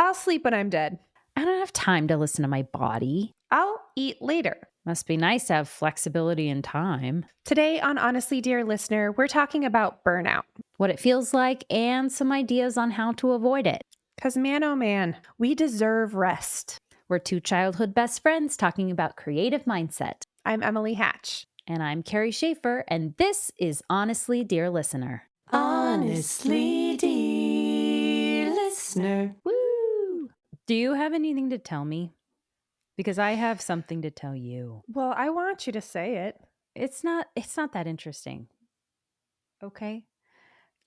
I'll sleep when I'm dead. I don't have time to listen to my body. I'll eat later. Must be nice to have flexibility and time. Today on Honestly, Dear Listener, we're talking about burnout. What it feels like and some ideas on how to avoid it. Because man, oh man, we deserve rest. We're two childhood best friends talking about creative mindset. I'm Emily Hatch. And I'm Carrie Schaefer, and this is Honestly, Dear Listener. Honestly, dear listener. Woo! Do you have anything to tell me? Because I have something to tell you. Well, I want you to say it. It's not that interesting. Okay?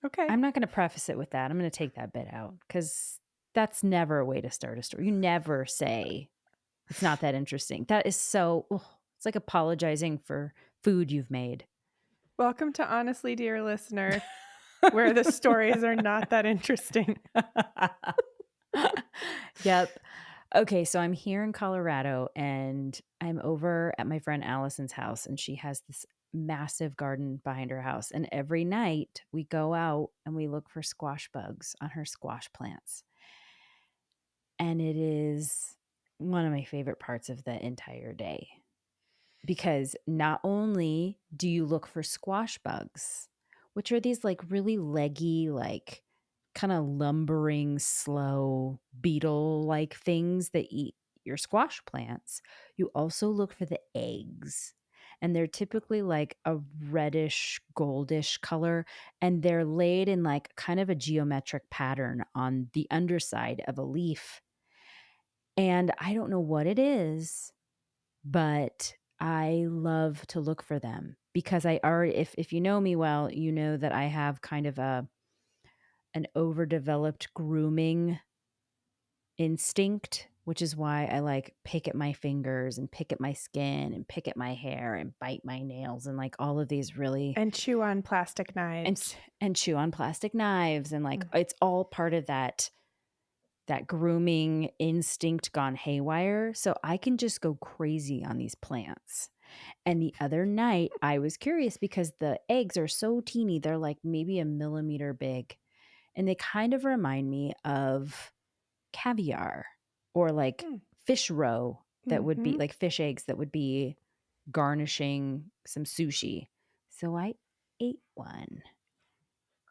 Okay. I'm not going to preface it with that. I'm going to take that bit out because that's never a way to start a story. You never say it's not that interesting. That is so, it's like apologizing for food you've made. Welcome to Honestly, Dear Listener, where the stories are not that interesting. Yep. Okay, so I'm here in Colorado and I'm over at my friend Allison's house, and she has this massive garden behind her house. And every night we go out and we look for squash bugs on her squash plants. And it is one of my favorite parts of the entire day because not only do you look for squash bugs, which are these like really leggy, like kind of lumbering, slow beetle-like things that eat your squash plants, you also look for the eggs. And they're typically like a reddish, goldish color, and they're laid in like kind of a geometric pattern on the underside of a leaf. And I don't know what it is, but I love to look for them because I already, if you know me well, you know that I have kind of an overdeveloped grooming instinct, which is why I like pick at my fingers and pick at my skin and pick at my hair and bite my nails and like all of these really And chew on plastic knives. and chew on plastic knives and like it's all part of that grooming instinct gone haywire. So I can just go crazy on these plants. And the other night I was curious because the eggs are so teeny. They're like maybe a millimeter big. And they kind of remind me of caviar or like fish roe that would be like fish eggs that would be garnishing some sushi. So I ate one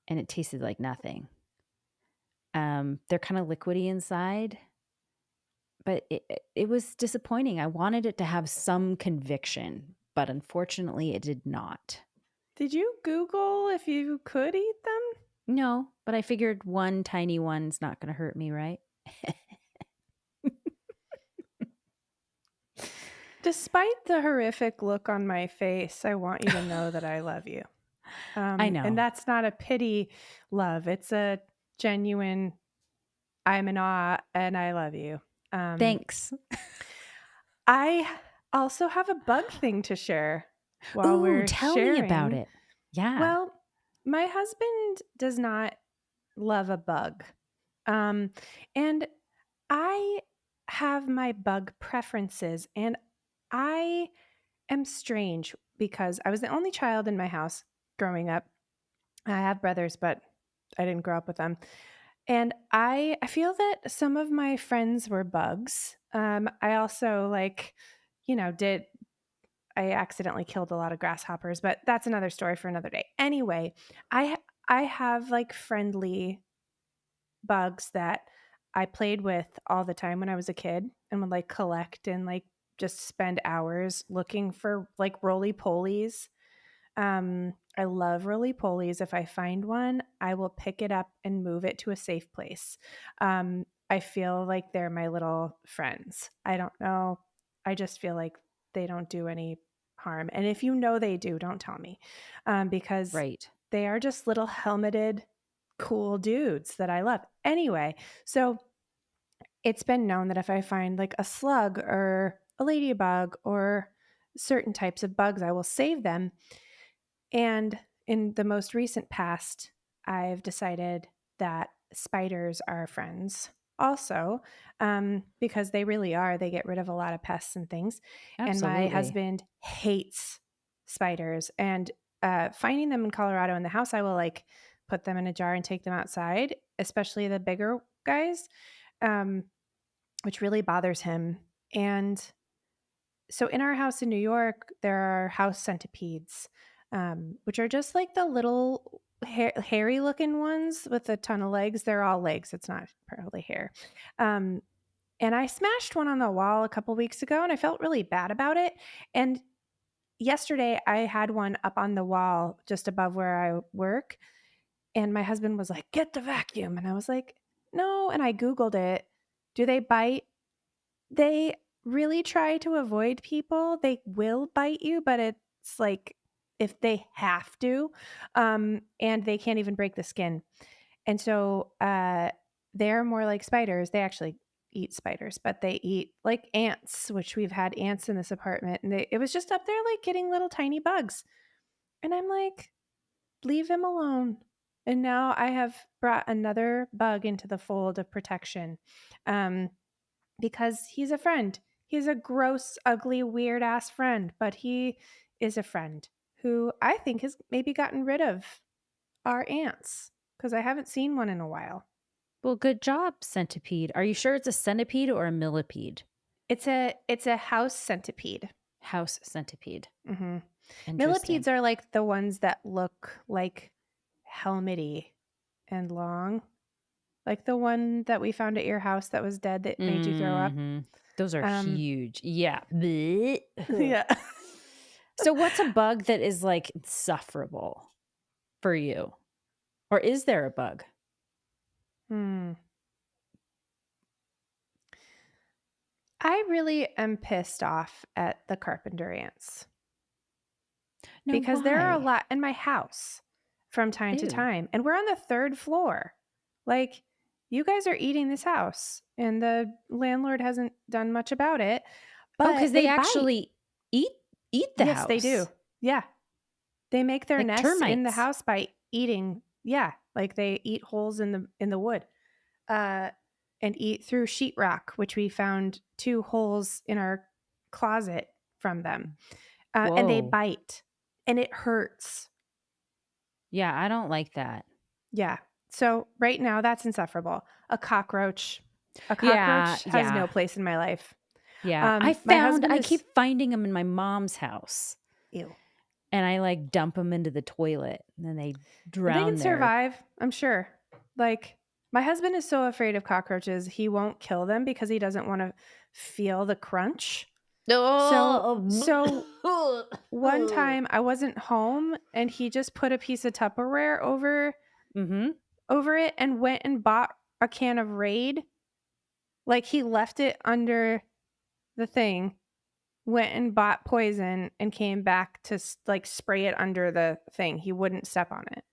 and it tasted like nothing. They're kind of liquidy inside, but it was disappointing. I wanted it to have some conviction, but unfortunately it did not. Did you Google if you could eat them? No, but I figured one tiny one's not going to hurt me, right? Despite the horrific look on my face, I want you to know that I love you. I know. And that's not a pity love. It's a genuine, I'm in awe and I love you. Thanks. I also have a bug thing to share while we're tell sharing. me about it. Yeah. Well, my husband does not love a bug. And I have my bug preferences, and I am strange because I was the only child in my house growing up. I have brothers, but I didn't grow up with them. And I feel that some of my friends were bugs. I also I accidentally killed a lot of grasshoppers, but that's another story for another day. Anyway, I have like friendly bugs that I played with all the time when I was a kid and would like collect and like just spend hours looking for like roly-polies. I love roly-polies. If I find one, I will pick it up and move it to a safe place. I feel like they're my little friends. I don't know. I just feel like they don't do any harm. And if you know they do, don't tell me, because Right. they are just little helmeted, cool dudes that I love. Anyway, so it's been known that if I find like a slug or a ladybug or certain types of bugs, I will save them. And in the most recent past, I've decided that spiders are friends also, because they really are. They get rid of a lot of pests and things. And my Absolutely. husband hates spiders. And finding them in Colorado in the house, I will like put them in a jar and take them outside, especially the bigger guys. um, which really bothers him. And so in our house in New York, there are house centipedes, which are just like the little hairy looking ones with a ton of legs. They're all legs. It's not probably hair. Um, and I smashed one on the wall a couple weeks ago and I felt really bad about it. And yesterday I had one up on the wall just above where I work. And my husband was like, get the vacuum. And I was like, no. And I Googled it. Do they bite? They really try to avoid people. They will bite you, but it's like if they have to, and they can't even break the skin. And so they're more like spiders. They actually eat spiders, but they eat like ants, which we've had ants in this apartment. And it was just up there like getting little tiny bugs. And I'm like, leave him alone. And now I have brought another bug into the fold of protection. Because he's a friend. He's a gross, ugly, weird ass friend, but he is a friend who I think has maybe gotten rid of our ants because I haven't seen one in a while. Well, good job, centipede. Are you sure it's a centipede or a millipede? It's a house centipede. House centipede. Hmm. Interesting. Millipedes are like the ones that look like helmety and long, like the one that we found at your house that was dead that made you throw up. Mhm. Those are Um, huge. Yeah. Blech. yeah. So what's a bug that is like insufferable for you? Or is there a bug? Hmm. I really am pissed off at the carpenter ants No, because there are a why? lot in my house from time to Ew. time, and we're on the third floor. Like, you guys are eating this house, and the landlord hasn't done much about it, Oh, but because they they bite. actually eat eat the Yes, they do. house. Yeah. They make their Like nests in the termites. house by eating. Yeah, like they eat holes in the wood. Uh, and eat through sheetrock, which we found 2 holes in our closet from them. And they Whoa. bite, and it hurts. Yeah, I don't like that. Yeah. So right now, that's insufferable. A Yeah, cockroach has no yeah. place in my life. Yeah. My husband I is keep finding them in my mom's house. ew. And I, like, dump them into the toilet, and then they They can drown there. survive, I'm sure. Like, my husband is so afraid of cockroaches, he won't kill them because he doesn't want to feel the crunch. So one time I wasn't home and he just put a piece of Tupperware Mhm. over it and went and bought a can of Raid. Like he left it under the thing, went and bought poison and came back to like spray it under the thing. He wouldn't step on it.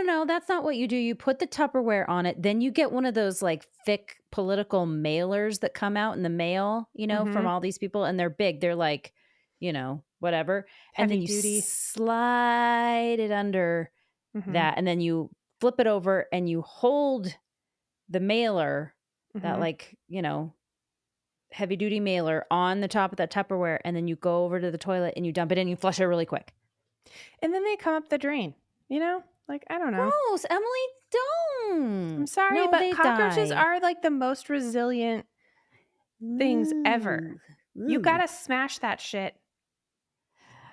No, that's not what you do. You put the Tupperware on it, then you get one of those, like, thick political mailers that come out in the mail, from Mhm. all these people, and they're big. They're like, whatever, and then Heavy you duty. slide it under Mhm. that, and then you flip it over and you hold the mailer, that, Mhm. like, heavy duty mailer on the top of that Tupperware, and then you go over to the toilet and you dump it in, you flush it really quick. And then they come up the drain, you know? Like, I don't know. Gross, Emily, I'm don't. sorry, No, but they cockroaches die. are like the most resilient things ever. Ooh, You ooh. gotta smash that shit.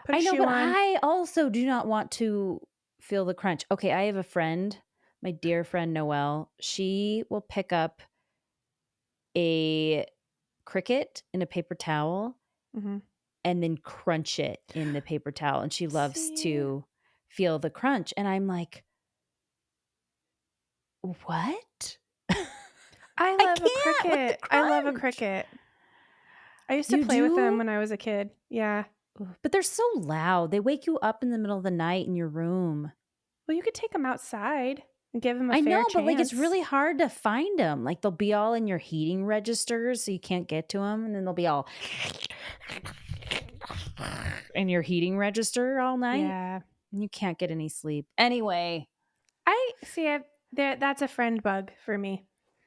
Put a I know, shoe but on. I also do not want to feel the crunch. Okay, I have a friend, my dear friend Noelle. She will pick up a cricket in a paper towel Mhm. and then crunch it in the paper towel, and she loves See? to feel the crunch, and I'm like, "What?" I I love a can't with the cricket. I love a crunch. cricket. I used to You play with them do? when I was a kid. Yeah. Ugh, but they're so loud. They wake you up in the middle of the night in your room. Well, you could take them outside and give them a I fair know, but, like, it's chance. really hard to find them. Like, they'll be all in your heating registers, so you can't get to them, and then they'll be all in your heating register all night, Yeah. and you can't get any sleep. Anyway, I see. That's a friend bug for me.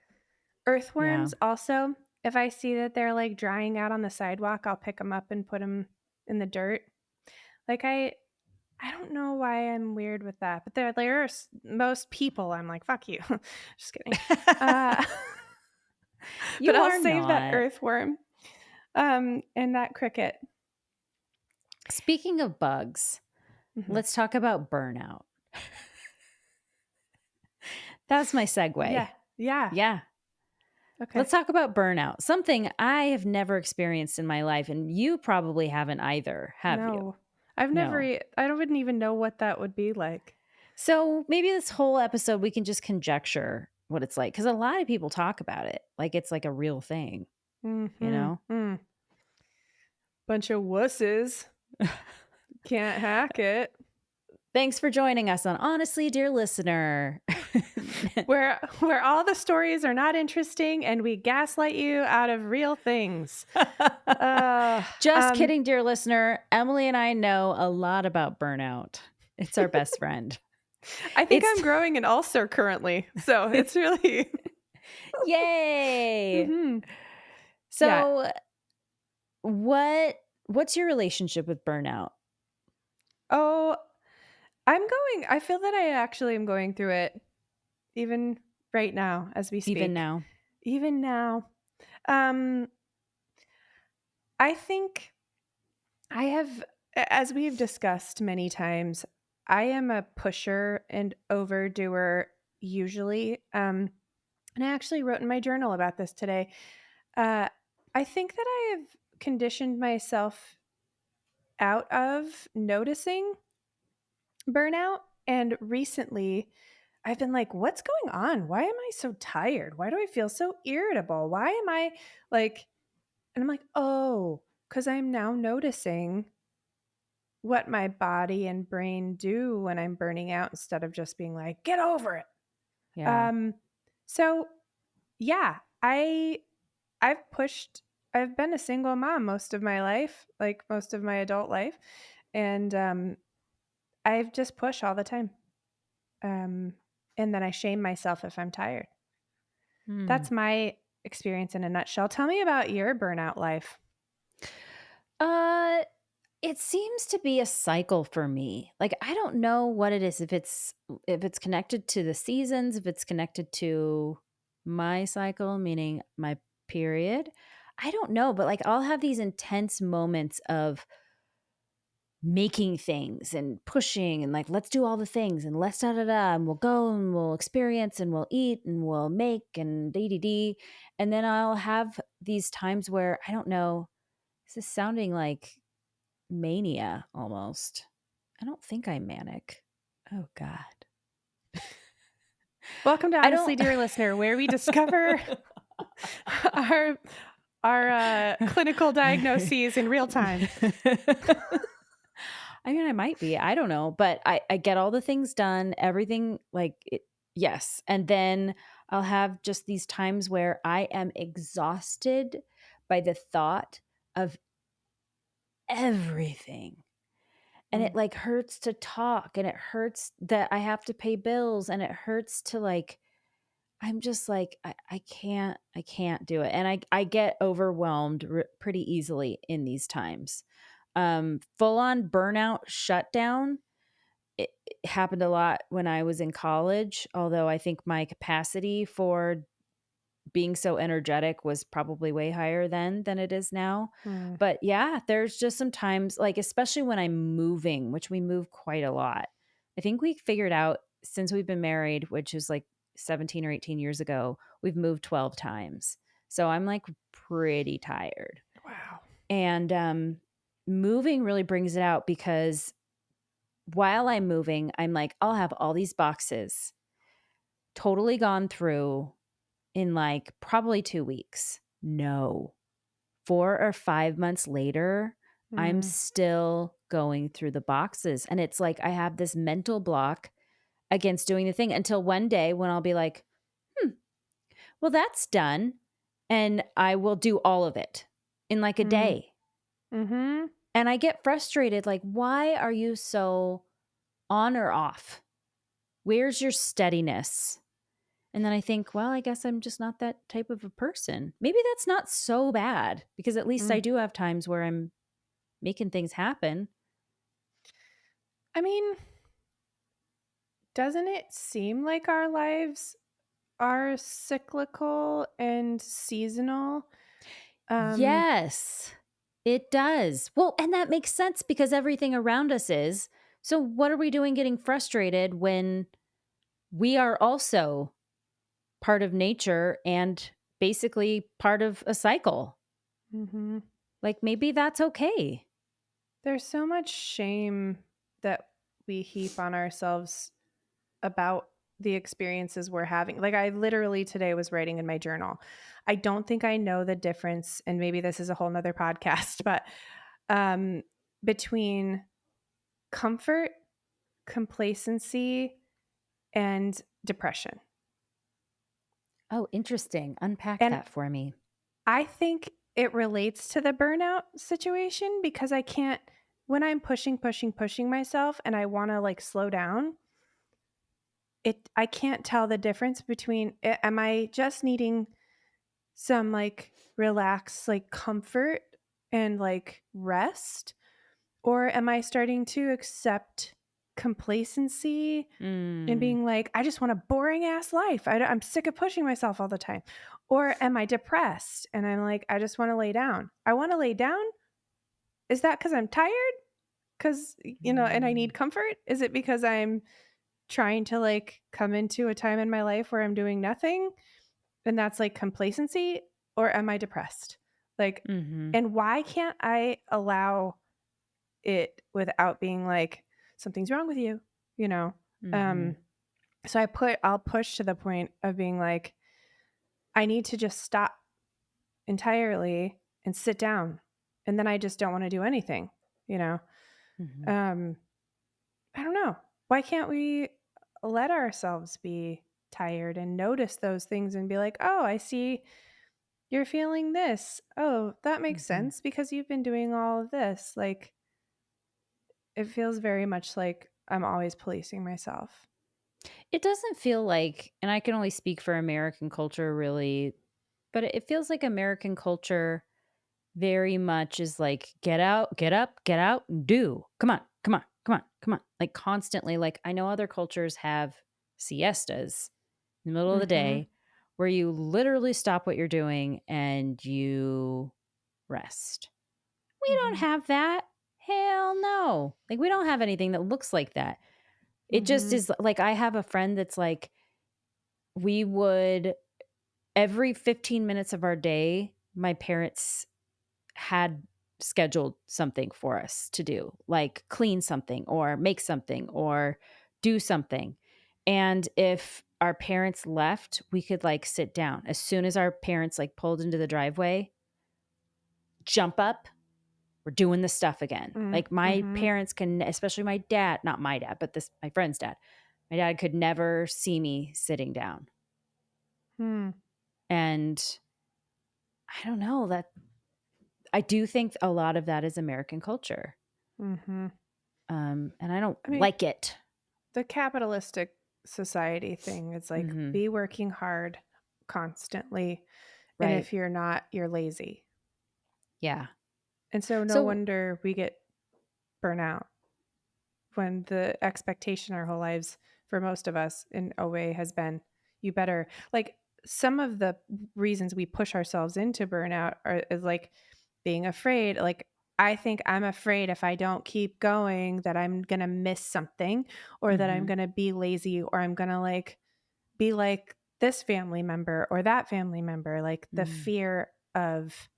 yeah. Earthworms also, if I see that they're like drying out on the sidewalk, I'll pick them up and put them in the dirt. Like I don't know why I'm weird with that, but there are most people I'm like, fuck you. Just kidding. Uh, But You I'll are save that not. earthworm, and that cricket. Speaking of bugs, Mhm. let's talk about burnout. That's my Yeah. segue. Yeah. Yeah. Okay. Let's talk about burnout. Something I have never experienced in my life, and you probably haven't either, have you? No. I've never No. I don't even know what that would be like. So maybe this whole episode we can just conjecture what it's like because a lot of people talk about it like it's like a real thing, you Mhm. know? Mm. Bunch of wusses. Can't hack it. Thanks for joining us on Honestly, Dear Listener. Where all the stories are not interesting and we gaslight you out of real things. Uh, Just um, kidding, dear listener. Emily and I know a lot about burnout. It's our best friend. I think It's I'm growing an ulcer currently, so it's really yay. Mhm. Yeah. So what's your relationship with burnout? Oh, I feel that I actually am going through it even right now as we Even speak. now? Even now. Um, I think I have as we've discussed many times, I am a pusher and overdoer usually. And I actually wrote in my journal about this today. Uh, I think that I have conditioned myself out of noticing burnout. And recently, I've been like, what's going on? Why am I so tired? Why do I feel so irritable? Why am I like, and I'm like, oh, because I'm now noticing what my body and brain do when I'm burning out instead of just being like, get over it. Yeah. Um, so yeah, I've pushed I've been a single mom most of my life, like most of my adult life, and I've just pushed all the time. Um, and then I shame myself if I'm tired. Hmm. That's my experience in a nutshell. Tell me about your burnout life. Uh, it seems to be a cycle for me. Like I don't know what it is if it's connected to the seasons, if it's connected to my cycle, meaning my period. I don't know, but like I'll have these intense moments of making things and pushing and like let's do all the things and let's da da da and we'll go and we'll experience and we'll eat and we'll make and dee. And then I'll have these times where I don't know, this is sounding like mania almost. I don't think I'm manic. Oh God. Welcome to I Honestly, don't Dear Listener, where we discover our clinical diagnoses in real time. I mean, I might be. I don't know, but I get all the things done, everything like it, yes. And then I'll have just these times where I am exhausted by the thought of everything. And it Mm, like hurts to talk and it hurts that I have to pay bills and it hurts to like I'm just like I can't do it. And I get overwhelmed pretty easily in these times. Full on burnout shutdown. It happened a lot when I was in college, although I think my capacity for being so energetic was probably way higher then than it is now. mm, But yeah, there's just some times, like, especially when I'm moving, which we move quite a lot. I think we figured out since we've been married, which is like 17 or 18 years ago, we've moved 12 times. So I'm like pretty tired. wow. And moving really brings it out because while I'm moving, I'm like, I'll have all these boxes totally gone through in like probably 2 weeks. No. 4 or 5 months later, I'm Mm, still going through the boxes. And it's like I have this mental block against doing the thing until one day when I'll be like, well, that's done. And I will do all of it in like a mm, day. mm-hmm. And I get frustrated like, why are you so on or off? Where's your steadiness? And then I think, well, I guess I'm just not that type of a person. Maybe that's not so bad because at least I Mm. do have times where I'm making things happen. I mean, doesn't it seem like our lives are cyclical and seasonal. Um, Yes, it does. Well, and that makes sense because everything around us is. So what are we doing getting frustrated when we are also part of nature and basically part of a cycle? mhm. Like maybe that's okay. There's so much shame that we heap on ourselves about the experiences we're having. Like, I literally today was writing in my journal. I don't think I know the difference, and maybe this is a whole nother podcast, but um, between comfort, complacency, and depression. Oh, interesting. Unpack And that for me. I think it relates to the burnout situation because I can't, when I'm pushing, pushing, pushing myself and I want to like slow down, I can't tell the difference between am I just needing some like relax, like comfort and like rest, or am I starting to accept complacency and Mm, being like, I just want a boring ass life. I'm sick of pushing myself all the time. Or am I depressed and I'm like, I just want to lay down. I want to lay down. Is that because I'm tired? Because, and I mm, need comfort? Is it because I'm trying to like come into a time in my life where I'm doing nothing and that's like complacency? Or am I depressed? Like, mhm, and why can't I allow it without being like, something's wrong with you? You know? mhm, Um, So I'll push to the point of being like, I need to just stop entirely and sit down. And then I just don't want to do anything, you know? mhm. Um, I don't know. Why can't we let ourselves be tired and notice those things and be like, oh, I see you're feeling this. Oh, that makes Mhm. sense because you've been doing all of this. Like, it feels very much like I'm always policing myself. It doesn't feel like, and I can only speak for American culture really, but it feels like American culture very much is like, get out, get up, get out, and do. Come on, come on, come on, come on. Like constantly, like I know other cultures have siestas in the middle of the Mm-hmm. day where you literally stop what you're doing and you rest. We don't Mm-hmm. have that. Hell no. Like we don't have anything that looks like that. It just Mm-hmm. is like I have a friend that's like, we would every 15 minutes of our day, my parents had scheduled something for us to do, like clean something or make something or do something. And if our parents left, we could like sit down. As soon as our parents like pulled into the driveway, jump up, we're doing the stuff again. Like my Mm-hmm. parents can, especially my dad, not my dad, but this my friend's dad. My dad could never see me sitting down. Hmm. And I don't know that I do think a lot of that is American culture. Mm-hmm. And I don't I mean, like it. the capitalistic society thing is like Mhm. be working hard constantly. And Right. if you're not, you're lazy. Yeah. And so no So wonder we get burnout when the expectation our whole lives for most of us in a way has been you better like some of the reasons we push ourselves into burnout is like being afraid like I think I'm afraid if I don't keep going that I'm going to miss something or that I'm mhm. going to be lazy or I'm going to like be like this family member or that family member like the Mm. fear of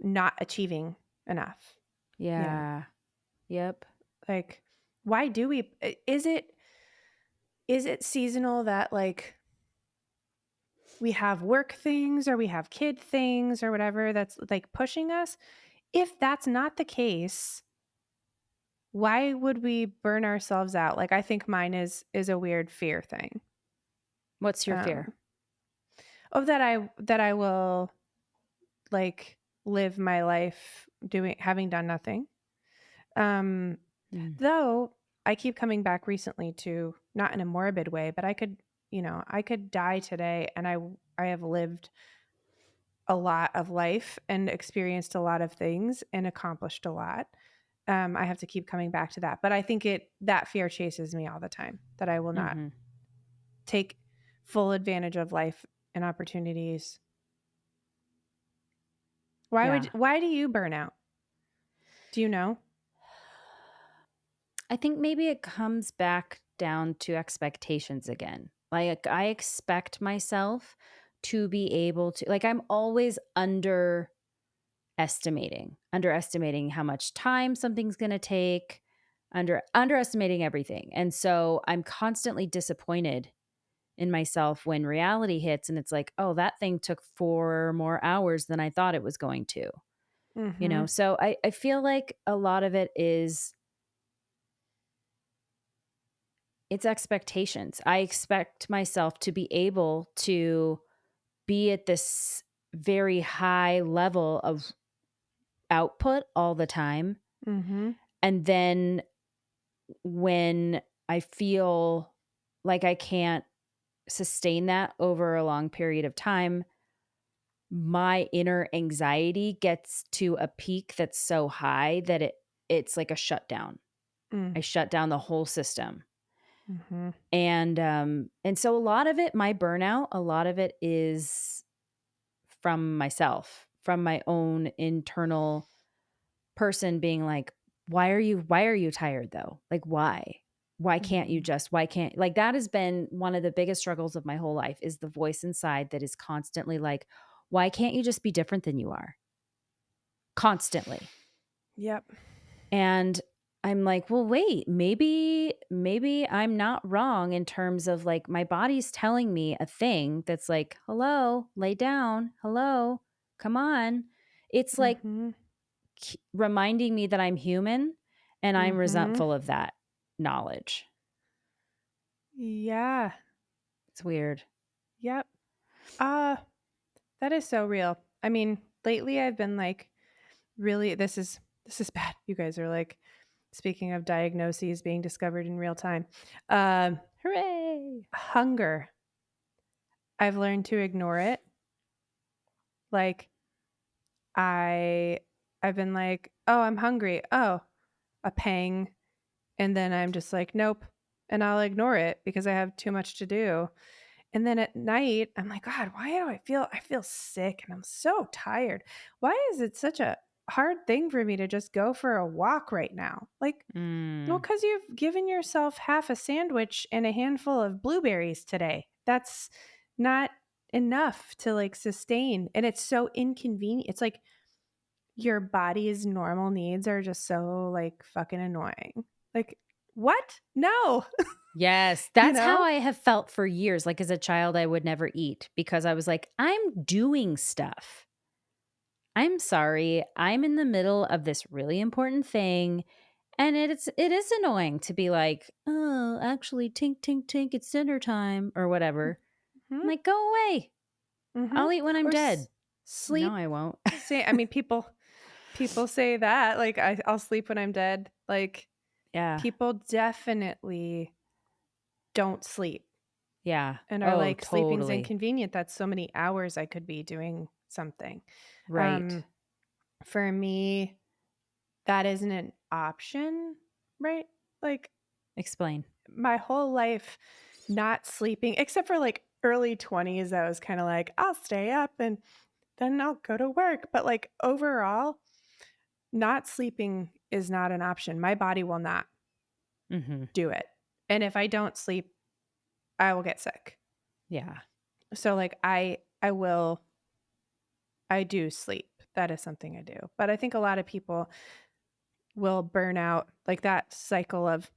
not achieving enough, you know. Yeah. Yep. Like, why do we is it seasonal that like we have work things or we have kid things or whatever that's like pushing us? If that's not the case, why would we burn ourselves out? Like I think mine is a weird fear thing. What's your fear? Um of that I will like live my life doing having done nothing. Um Mm. Though I keep coming back recently to not in a morbid way, but I could die today and I have lived a lot of life and experienced a lot of things and accomplished a lot. I have to keep coming back to that, but I think it that fear chases me all the time that I will not Mhm. take. full advantage of life and opportunities. Yeah. Why do you burn out? Do you know? I think maybe it comes back down to expectations again. Like I expect myself to be able to, like, I'm always underestimating how much time something's going to take, underestimating everything. And so I'm constantly disappointed in myself when reality hits and it's like, "Oh, that thing took 4 more hours than I thought it was going to." Mhm. So I feel like a lot of it is it's expectations. I expect myself to be able to be at this very high level of output all the time. Mhm. And then when I feel like I can't sustain that over a long period of time, my inner anxiety gets to a peak that's so high that it's like a shutdown. Mm. I shut down the whole system. Mhm. And so a lot of it, my burnout, a lot of it is from myself, from my own internal person being like, why are you tired though? Like Mhm. why can't like that has been one of the biggest struggles of my whole life is the voice inside that is constantly like, why can't you just be different than you are? Constantly. Yep. And I'm like, well, wait, maybe I'm not wrong in terms of like my body's telling me a thing that's like, hello, lay down, hello, come on. It's like Mhm. reminding me that I'm human and I'm Mhm. resentful of that knowledge. Yeah. It's weird. Yep. Uh, that is so real. I mean, lately I've been like really this is bad. You guys are like speaking of diagnoses being discovered in real time. Um, Hooray. hunger. I've learned to ignore it. Like I I've been like, "Oh, I'm hungry." Oh, a pang. And then I'm just like, "Nope." And I'll ignore it because I have too much to do. And then at night, I'm like, "God, why do I feel sick and I'm so tired. Why is it such a hard thing for me to just go for a walk right now?" Like, well, Mm. cuz you've given yourself half a sandwich and a handful of blueberries today. That's not enough to like sustain, and it's so inconvenient. It's like your body's normal needs are just so like fucking annoying. Like, what? No. Yes, You that's how know? I have felt for years. Like as a child, I would never eat because I was like, I'm doing stuff. I'm sorry. I'm in the middle of this really important thing. And it is annoying to be like, oh, actually, tink, tink, tink, it's dinner time or whatever. I'm Mhm. like, go away. Mhm. I'll eat when I'm Or dead. No, sleep. I won't. Say, I mean, people say that like I'll sleep when I'm dead. Like Yeah. people definitely don't sleep Yeah. and are Oh, like sleeping's totally. inconvenient. That's so many hours I could be doing something. Right. Um, for me, that isn't an option, right? Like Explain. my whole life not sleeping, except for like early 20s, I was kind of like, I'll stay up and then I'll go to work. But like overall, not sleeping is not an option. My body will not Mhm. do it. And if I don't sleep, I will get sick. Yeah. So like I do sleep. That is something I do. But I think a lot of people will burn out like that cycle of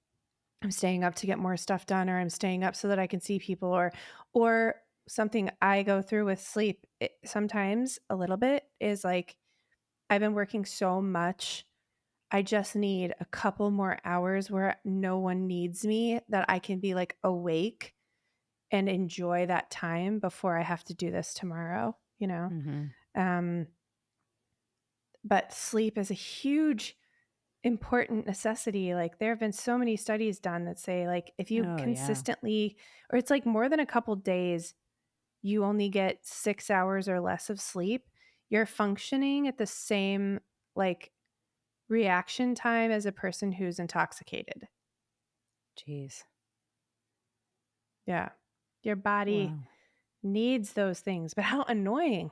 I'm staying up to get more stuff done, or I'm staying up so that I can see people, or something I go through with sleep. Sometimes a little bit is like I've been working so much. I just need a couple more hours where no one needs me that I can be like awake and enjoy that time before I have to do this tomorrow, you know? Mhm. Um, but sleep is a huge important necessity. Like there have been so many studies done that say like if you Oh, yeah. consistently or it's like more than a couple days you only get 6 hours or less of sleep, you're functioning at the same like reaction time as a person who's intoxicated. Jeez. Yeah. Your body Wow. needs those things, but how annoying.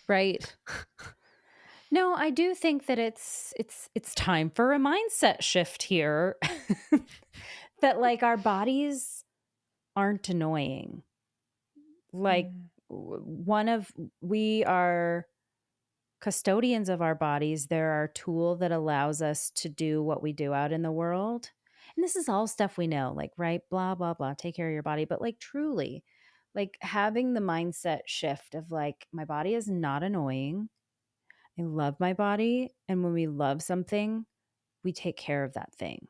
Right. No, I do think that it's time for a mindset shift here. That like our bodies aren't annoying. Like Mm, one of we are custodians of our bodies. They're our tool that allows us to do what we do out in the world. And this is all stuff we know, like, right, blah, blah, blah, take care of your body. But like, truly, like having the mindset shift of like, my body is not annoying. I love my body. And when we love something, we take care of that thing.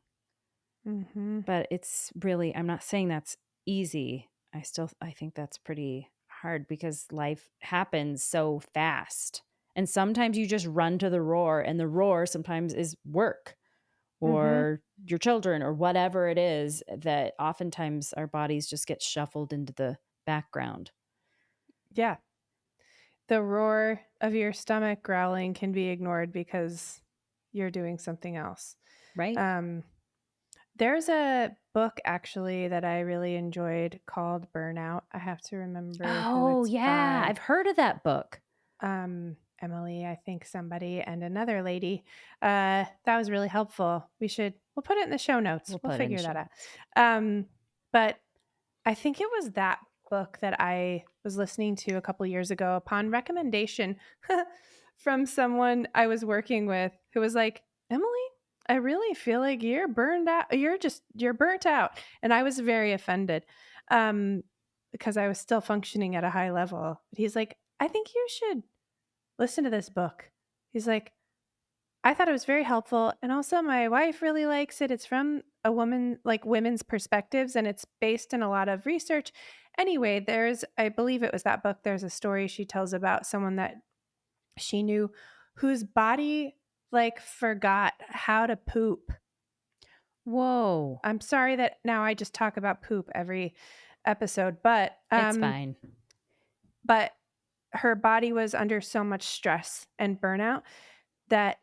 mhm, But it's really, I'm not saying that's easy. I think that's pretty hard because life happens so fast. And sometimes you just run to the roar, and the roar sometimes is work mhm. or your children or whatever it is that oftentimes our bodies just get shuffled into the background. Yeah. The roar of your stomach growling can be ignored because you're doing something else. Right? Um, there's a book actually that I really enjoyed called Burnout. I have to remember who Oh, it's yeah. by. I've heard of that book. Emily, I think somebody, and another lady. That was really helpful. We'll put it in the show notes. We'll We'll put it in the figure show that out. notes. But I think it was that book that I was listening to a couple years ago upon recommendation from someone I was working with who was like, Emily, I really feel like you're burned out. You're burnt out. And I was very offended um, because I was still functioning at a high level. But he's like, I think you should listen to this book. He's like, I thought it was very helpful. And also, my wife really likes it. It's from a woman, like women's perspectives, and it's based in a lot of research. Anyway, I believe it was that book. There's a story she tells about someone that she knew whose body like forgot how to poop. Whoa. I'm sorry that now I just talk about poop every episode, It's fine. but her body was under so much stress and burnout that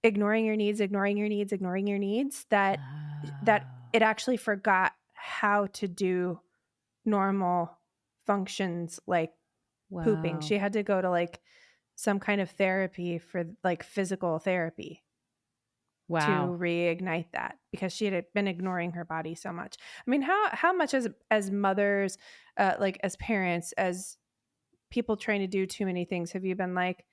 ignoring your needs, ignoring your needs, that Oh, it actually forgot how to do normal functions like pooping. wow. She had to go to like some kind of therapy for like physical therapy to Wow. reignite that because she had been ignoring her body so much. I mean, how much as mothers, like as parents, as people trying to do too many things, have you been like,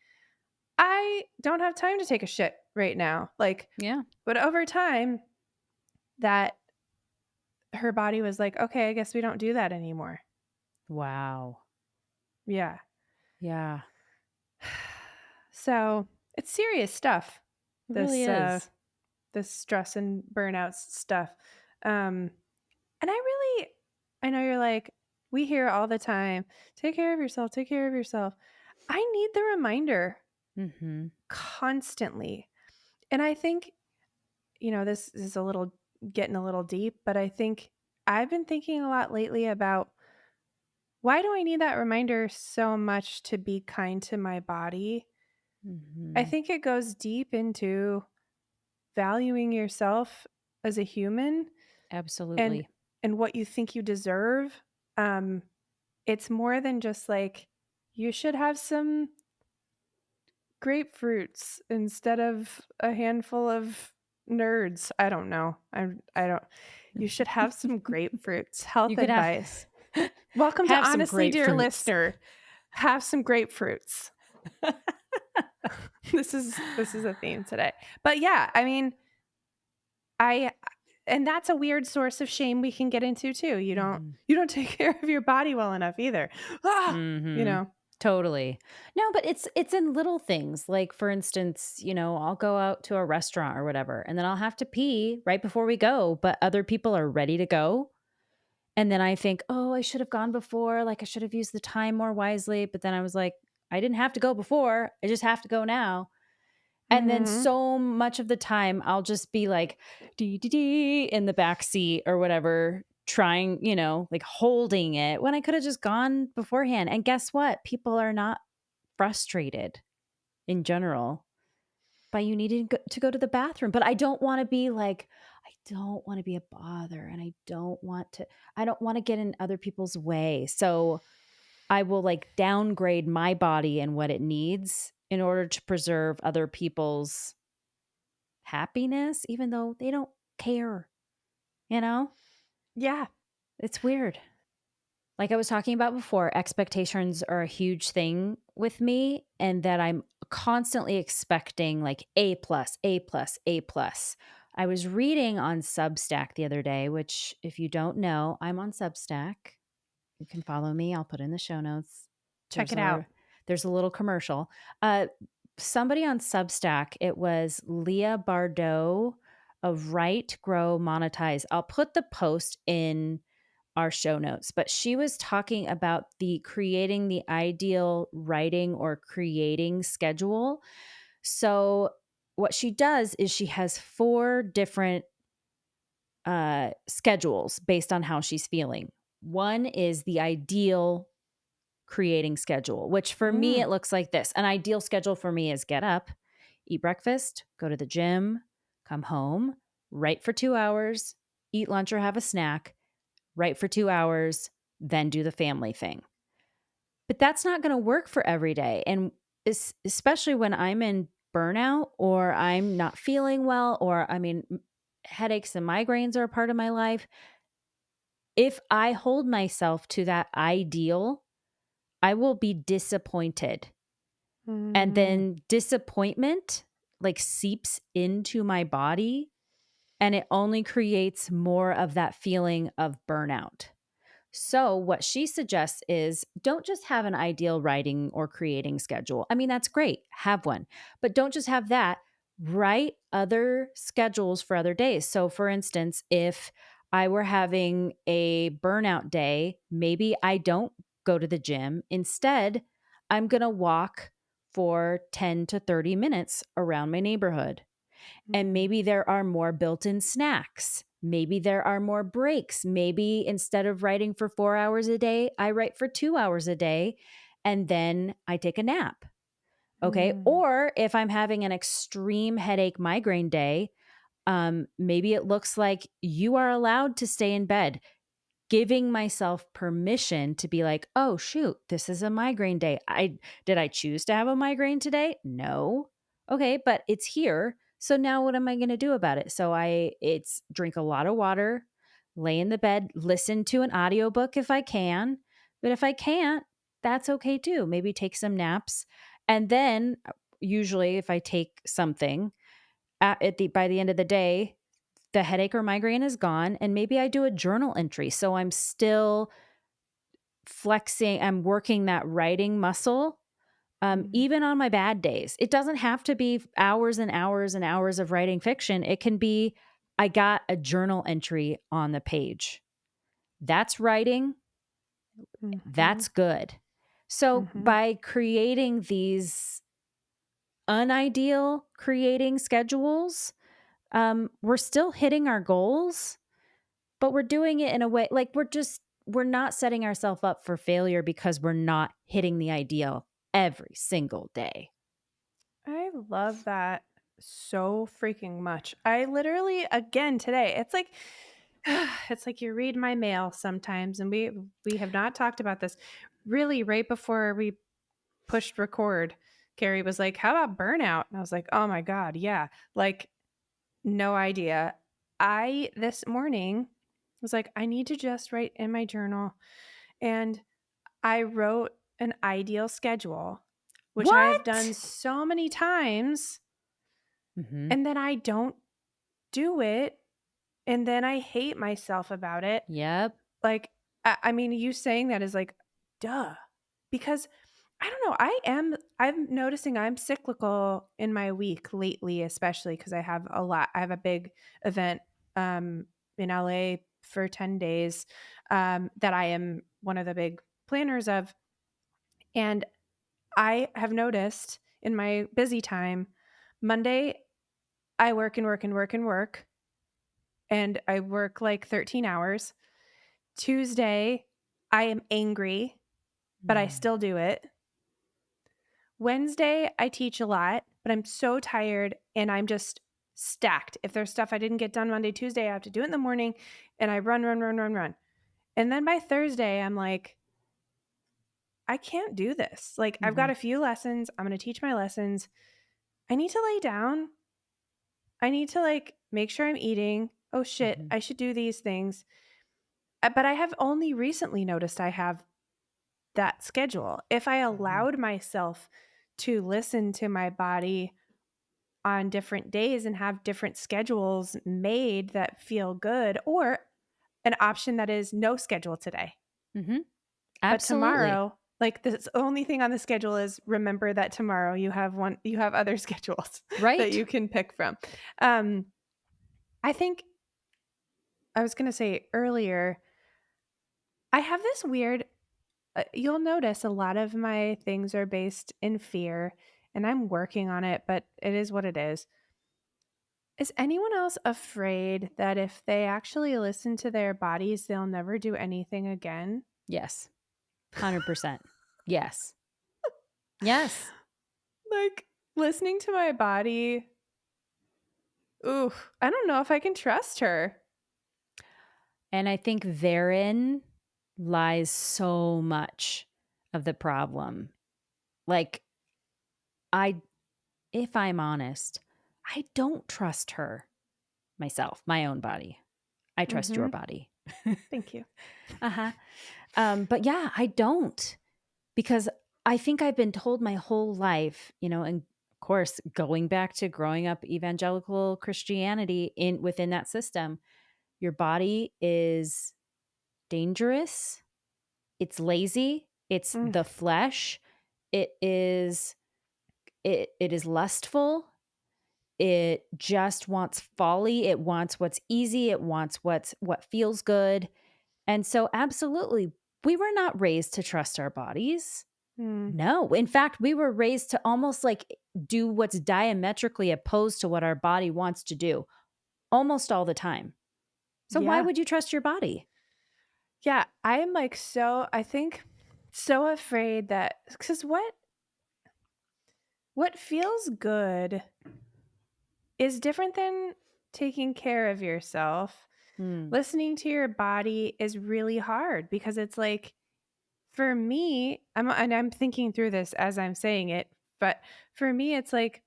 I don't have time to take a shit right now. Like, Yeah. but over time, that her body was like, okay, I guess we don't do that anymore. Wow. Yeah. Yeah. So it's serious stuff. It really This is. this stress and burnout stuff. Um, and I know you're like, we hear all the time, take care of yourself, take care of yourself. I need the reminder Mhm. constantly. And I think, this is getting a little deep, but I think I've been thinking a lot lately about why do I need that reminder so much to be kind to my body? I Mhm. think it goes deep into valuing yourself as a human and Absolutely. what you think you deserve. Um, it's more than just like you should have some grapefruits instead of a handful of nerds. I don't know. I don't. You should have some grapefruits. You Health could have advice. Welcome to have some Honestly Dear grapefruits. Listener. Have some grapefruits. This is a theme today. But yeah, I mean, I and that's a weird source of shame we can get into too. Mhm. You don't take care of your body well enough either. Ah, you Mhm. know. Totally. No, but it's in little things. Like for instance, I'll go out to a restaurant or whatever, and then I'll have to pee right before we go, but other people are ready to go. And then I think, "Oh, I should have gone before, like I should have used the time more wisely." But then I was like, "I didn't have to go before. I just have to go now." And then Mhm. so much of the time I'll just be like dee dee dee in the back seat or whatever, trying, like holding it when I could have just gone beforehand. And guess what? People are not frustrated in general by you needing to go to the bathroom. But I don't want to be like, I don't want to be a bother and I don't want to get in other people's way. So I will like downgrade my body and what it needs in order to preserve other people's happiness, even though they don't care, you know? Yeah. It's weird. Like I was talking about before, expectations are a huge thing with me, and that I'm constantly expecting like A plus, A plus, A plus. I was reading on Substack the other day, which, if you don't know, I'm on Substack. You can follow me. I'll put in the show notes. Check There's it out. there's a little commercial. Uh, Somebody on Substack, it was Leah Bardot of Write, Grow, Monetize. I'll put the post in our show notes, but she was talking about the creating the ideal writing or creating schedule. So what she does is she has 4 different schedules based on how she's feeling. One is the ideal creating schedule, which for me, Mm. it looks like this. An ideal schedule for me is get up, eat breakfast, go to the gym, come home, write for 2 hours, eat lunch or have a snack, write for 2 hours, then do the family thing. But that's not going to work for every day. And especially when I'm in burnout or I'm not feeling well, or I mean, headaches and migraines are a part of my life. If I hold myself to that ideal, I will be disappointed. And Mm. then disappointment like seeps into my body, and it only creates more of that feeling of burnout. So, what she suggests is don't just have an ideal writing or creating schedule. I mean, that's great, have one, but don't just have that. Write other schedules for other days. So, for instance, if I were having a burnout day, maybe I don't go to the gym. Instead, I'm going to walk for 10 to 30 minutes around my neighborhood. And Mm. maybe there are more built in snacks. Maybe there are more breaks. Maybe instead of writing for 4 hours a day, I write for 2 hours a day and then I take a nap. Okay. Mm. Or if I'm having an extreme headache migraine day, maybe it looks like you are allowed to stay in bed, giving myself permission to be like, oh shoot, this is a migraine day. I choose to have a migraine today? No. Okay, but it's here. So now what am I going to do about it? So it's drink a lot of water, lay in the bed, listen to an audiobook if I can. But if I can't, that's okay too. Maybe take some naps. And then usually if I take something by the end of the day, the headache or migraine is gone, and maybe I do a journal entry. So I'm still flexing, I'm working that writing muscle, Mm. even on my bad days. It doesn't have to be hours and hours and hours of writing fiction. It can be, I got a journal entry on the page. That's writing. Mhm. That's good. So Mhm. by creating these unideal creating schedules, we're still hitting our goals, but we're doing it in a way like we're not setting ourselves up for failure because we're not hitting the ideal every single day. I love that so freaking much. I literally again today, it's like it's like you read my mail sometimes and we have not talked about this. Really right before we pushed record, Carrie was like, "How about burnout?" And I was like, "Oh my god, yeah." Like no idea. I this morning was like, "I need to just write in my journal." And I wrote an ideal schedule, which I have done What? so many times, Mhm. and then I don't do it, and then I hate myself about it. Yep. Like, I mean, you saying that is like, duh, because I don't know. I'm noticing I'm cyclical in my week lately, especially because I have a big event in LA for 10 days that I am one of the big planners of. And I have noticed in my busy time, Monday, I work and work and work and work, and I work like 13 hours. Tuesday, I am angry, but I Mm. still do it. Wednesday, I teach a lot, but I'm so tired and I'm just stacked. If there's stuff I didn't get done Monday, Tuesday, I have to do it in the morning, and I run, run, run, run, run. And then by Thursday, I'm like, I can't do this. Like, I've got Mhm. a few lessons. I'm going to teach my lessons. I need to lay down. I need to like make sure I'm eating. Oh shit, Mhm. I should do these things. But I have only recently noticed I have that schedule. If I Mhm. allowed myself to listen to my body on different days and have different schedules made that feel good, or an option that is no schedule today. Mhm. But Absolutely. tomorrow, like the only thing on the schedule is remember that tomorrow you have other schedules that Right? you can pick from. Um, I think I was going to say earlier, I have this weird, you'll notice a lot of my things are based in fear, and I'm working on it, but it is what it is. Is anyone else afraid that if they actually listen to their bodies, they'll never do anything again? Yes. 100%. Yes. Yes. Like, listening to my body, ooh, I don't know if I can trust her. And I think therein lies so much of the problem. Like, I if I'm honest, I don't trust her myself, my own body. I trust your Mhm. body. Thank you. Uh-huh. But yeah, I don't because I think I've been told my whole life, and of course, going back to growing up evangelical Christianity in within that system, your body is dangerous. It's lazy. It's Mm, the flesh. It is lustful. It just wants folly. It wants what's easy. It wants what feels good. And so absolutely, we were not raised to trust our bodies. mm, No. In fact, we were raised to almost like do what's diametrically opposed to what our body wants to do almost all the time. So why yeah. would you trust your body? Yeah, I am like I think so afraid that cuz what feels good is different than taking care of yourself. Hmm. Listening to your body is really hard because it's like for me, I'm thinking through this as I'm saying it, but for me it's like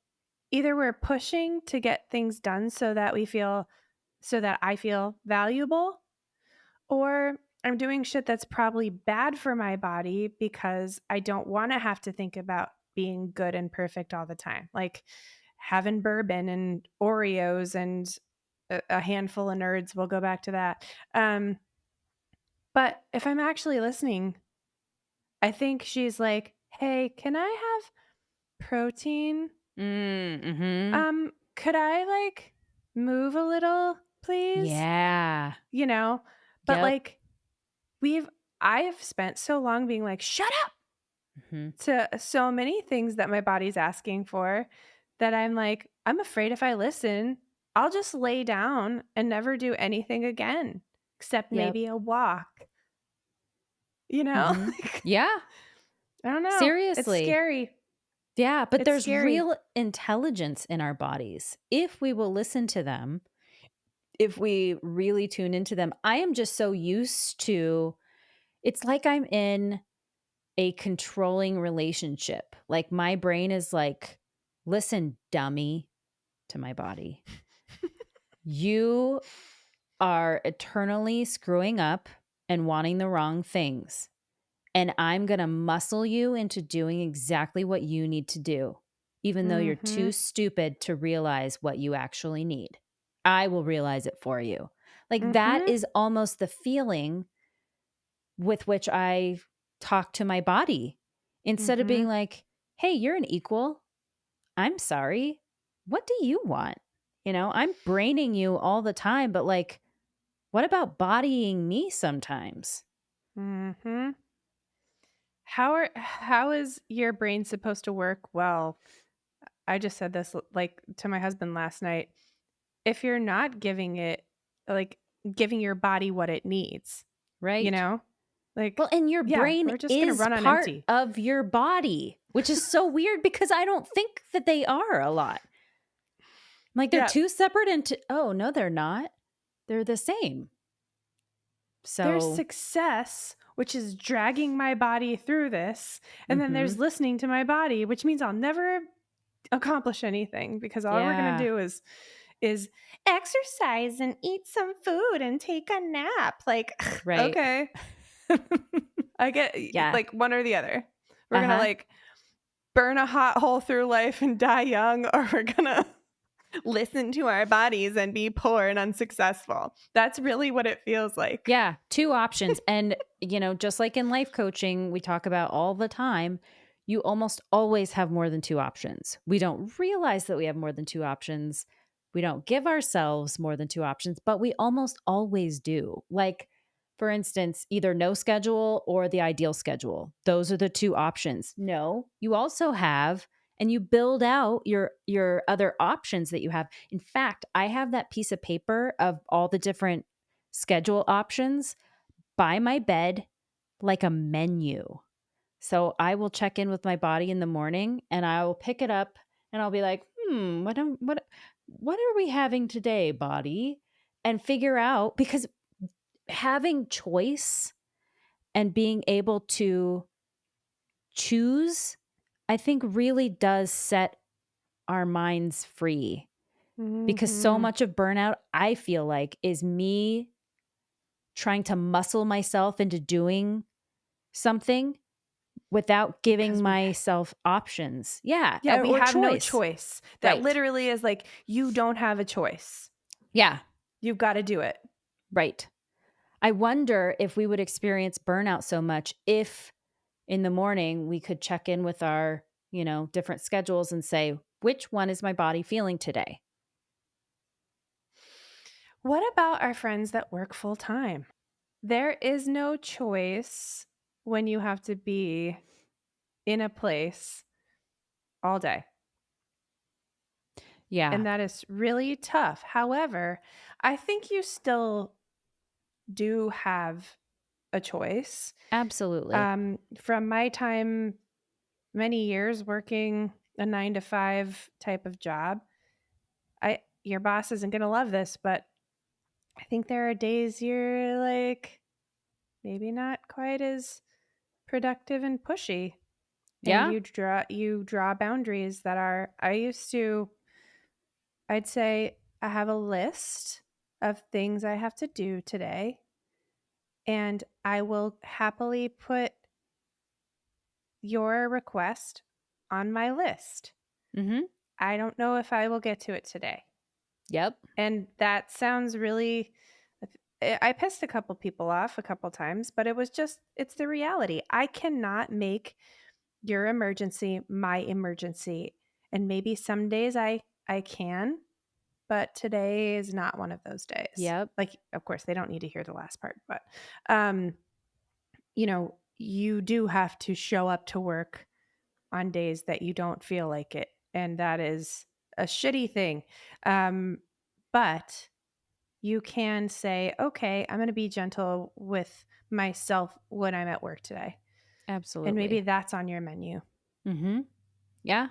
either we're pushing to get things done so that I feel valuable, or I'm doing shit that's probably bad for my body because I don't want to have to think about being good and perfect all the time. Like having bourbon and Oreos and a handful of nerds. We'll go back to that. But if I'm actually listening, I think she's like, "Hey, can I have protein? Mm-hmm. Could I like move a little, please?" Yeah. You know, but Yep. like we've I've spent so long being like, "Shut up," Mhm. to so many things that my body's asking for that I'm like, I'm afraid if I listen, I'll just lay down and never do anything again except Yep. maybe a walk, you know? Mhm. Like, Yeah. I don't know. It's Seriously. scary. Yeah, but It's there's scary. real intelligence in our bodies if we will listen to them, if we really tune into them. I am just so used to it's like I'm in a controlling relationship. Like my brain is like, "Listen, dummy," to my body. "You are eternally screwing up and wanting the wrong things. And I'm going to muscle you into doing exactly what you need to do, even though you're too Mhm. stupid to realize what you actually need. I will realize it for you." Like that Mhm. is almost the feeling with which I talk to my body instead of being Mhm. like, "Hey, you're an equal. I'm sorry. What do you want?" I'm braining you all the time, but like, what about bodying me sometimes? Mhm. How is your brain supposed to work? Well, I just said this like to my husband last night. If you're not giving it like giving your body what it needs, you Right? know? Well, Like, and your yeah, brain we're just gonna is run on part empty. of your body, which is so weird because I don't think that they are a lot. Like, they're Yeah. 2 separate oh, no, they're not. They're the same. There's So success, which is dragging my body through this, and then there's mhm. listening to my body, which means I'll never accomplish anything because all we're gonna Yeah, do is exercise and eat some food and take a nap. Like, right. okay, I get Yeah. like one or the other. We're gonna Uh-huh. like burn a hot hole through life and die young, or we're gonna listen to our bodies and be poor and unsuccessful. That's really what it feels like. Yeah, 2 options, and, just like in life coaching, we talk about all the time, you almost always have more than 2 options. We don't realize that we have more than 2 options. We don't give ourselves more than 2 options, but we almost always do. Like, for instance, either no schedule or the ideal schedule. Those are the 2 options. No, you also have and you build out your other options that you have. In fact, I have that piece of paper of all the different schedule options by my bed like a menu. So I will check in with my body in the morning and I will pick it up and I'll be like, what are we having today, body? And figure out because having choice and being able to choose, I think really does set our minds free. Because so Mhm. much of burnout, I feel like, is me trying to muscle myself into doing something without giving Because myself options. Yeah, yeah, we or have no choice. choice. That Right. literally is like, you don't have a choice. Yeah, You've gotta do it. right. I wonder if we would experience burnout so much if in the morning we could check in with our, different schedules and say, which one is my body feeling today? What about our friends that work full time? There is no choice when you have to be in a place all day, Yeah, and that is really tough. However, I think you still do have a choice. absolutely. From my time, many years working a 9 to 5 type of job, I your boss isn't gonna love this, but I think there are days you're like maybe not quite as productive and pushy, and Yeah. you draw boundaries that are I'd say I have a list of things I have to do today, and I will happily put your request on my list. Mhm. I don't know if I will get to it today. Yep. And that sounds really I pissed a couple people off a couple times, but it's the reality. I cannot make your emergency my emergency. And maybe some days I can, but today is not one of those days. Yep. Like, of course, they don't need to hear the last part, but um, you do have to show up to work on days that you don't feel like it, and that is a shitty thing. Um, but you can say, "Okay, I'm gonna be gentle with myself when I'm at work today." And maybe Absolutely. that's on your menu. Mhm. Yeah.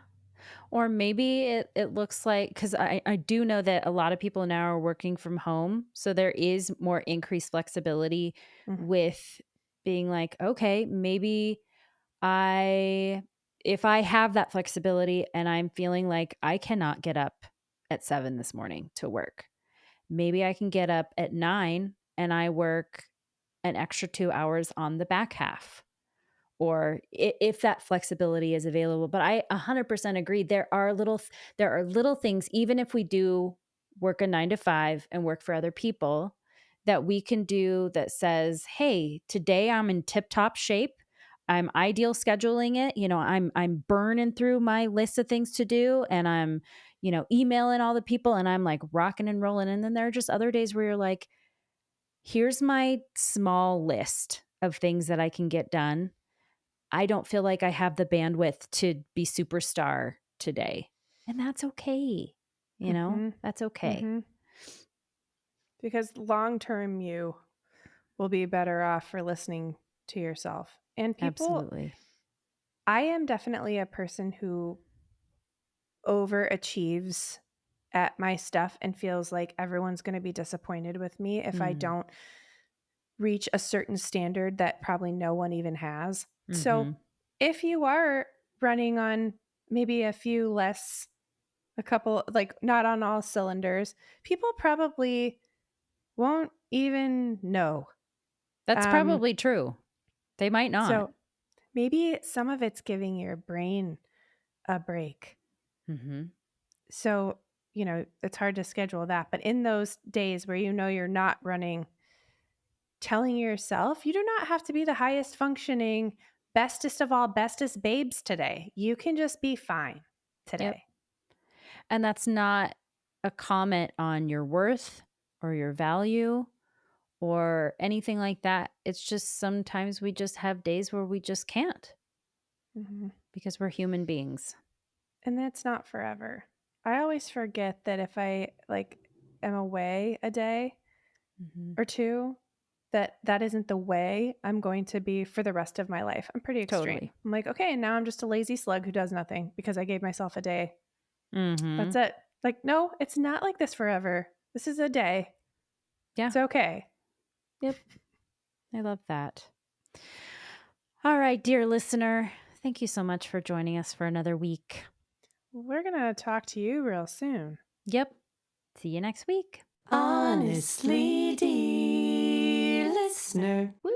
Or maybe it looks like because I do know that a lot of people now are working from home. So there is more increased flexibility Mm. with being like, okay, maybe I, if I have that flexibility and I'm feeling like I cannot get up at 7 this morning to work, maybe I can get up at 9 and I work an extra 2 hours on the back half or if that flexibility is available. But I 100% agree. There are little things, even if we do work a 9 to 5 and work for other people, that we can do that says, "Hey, today I'm in tip top shape. I'm ideal scheduling it. I'm burning through my list of things to do, and I'm, emailing all the people, and I'm like rocking and rolling." And then there are just other days where you're like, "Here's my small list of things that I can get done. I don't feel like I have the bandwidth to be superstar today." And that's okay. Mhm. That's okay. Mhm. Because long-term you will be better off for listening to yourself. And people Absolutely. I am definitely a person who overachieves at my stuff and feels like everyone's going to be disappointed with me if I Mm. don't reach a certain standard that probably no one even has. So, Mhm. if you are running on maybe a couple, like not on all cylinders, people probably won't even know. That's Um, probably true. They might not. so maybe some of it's giving your brain a break. Mhm. So, it's hard to schedule that. But in those days where you're not running, telling yourself you do not have to be the highest functioning, bestest of all bestest babes today. You can just be fine Yep. today. And that's not a comment on your worth or your value or anything like that. It's just sometimes we just have days where we just can't Mhm. because we're human beings. And that's not forever. I always forget that if I am away a day Mhm. or two, that isn't the way I'm going to be for the rest of my life. I'm pretty extreme. Totally. I'm like, okay, now I'm just a lazy slug who does nothing because I gave myself a day. That's Mhm. it. Like, no, it's not like this forever. This is a day. Yeah. It's okay. Yep. I love that. All right, dear listener, thank you so much for joining us for another week. We're going to talk to you real soon. Yep. See you next week. Honestly, dear listener. Woo!